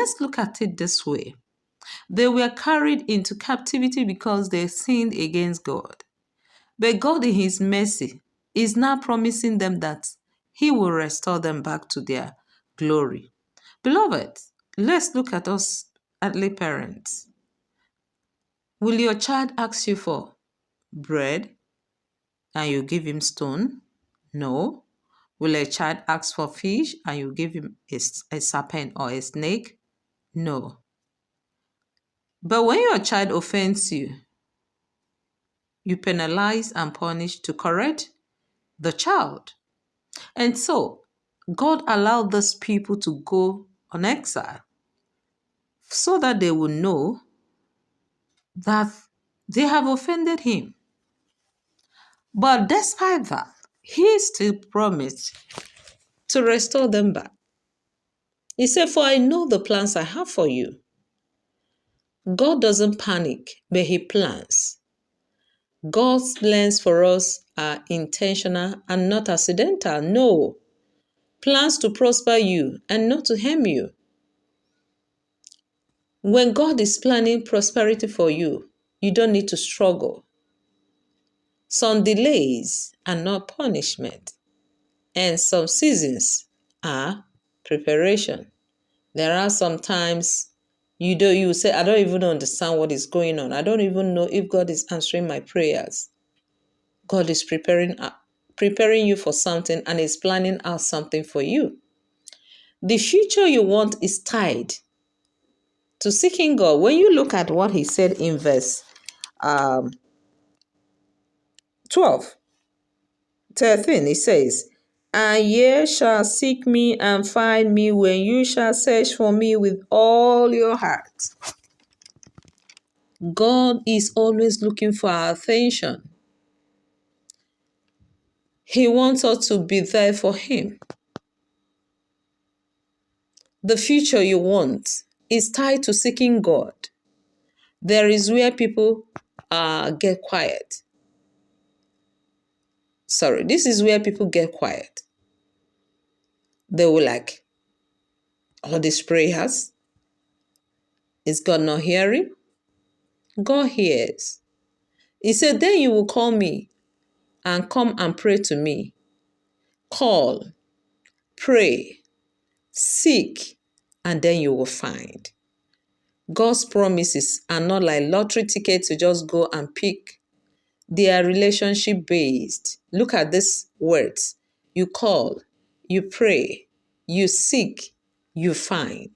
Let's look at it this way. They were carried into captivity because they sinned against God. But God, in His mercy, is now promising them that He will restore them back to their glory. Beloved, let's look at us earthly parents. Will your child ask you for bread and you give him stone? No. Will a child ask for fish and you give him a serpent or a snake? No. But when your child offends you, you penalize and punish to correct the child. And so, God allowed those people to go on exile so that they will know that they have offended Him. But despite that, He still promised to restore them back. He said, "For I know the plans I have for you." God doesn't panic, but He plans. God's plans for us are intentional and not accidental. No. Plans to prosper you and not to harm you. When God is planning prosperity for you, you don't need to struggle. Some delays are not punishment, and some seasons are preparation. There are sometimes you say, "I don't even understand what is going on. I don't even know if God is answering my prayers." God is preparing you for something and is planning out something for you. The future you want is tied to seeking God. When you look at what He said in verse 12, 13, it says, "And ye shall seek me and find me when you shall search for me with all your heart." God is always looking for our attention. He wants us to be there for Him. The future you want is tied to seeking God. There is where people get quiet. This is where people get quiet. They will like, all these prayers, is God not hearing? God hears. He said, "Then you will call me and come and pray to me." Call, pray, seek, and then you will find. God's promises are not like lottery tickets to just go and pick. They are relationship based. Look at these words. You call, you pray, you seek, you find.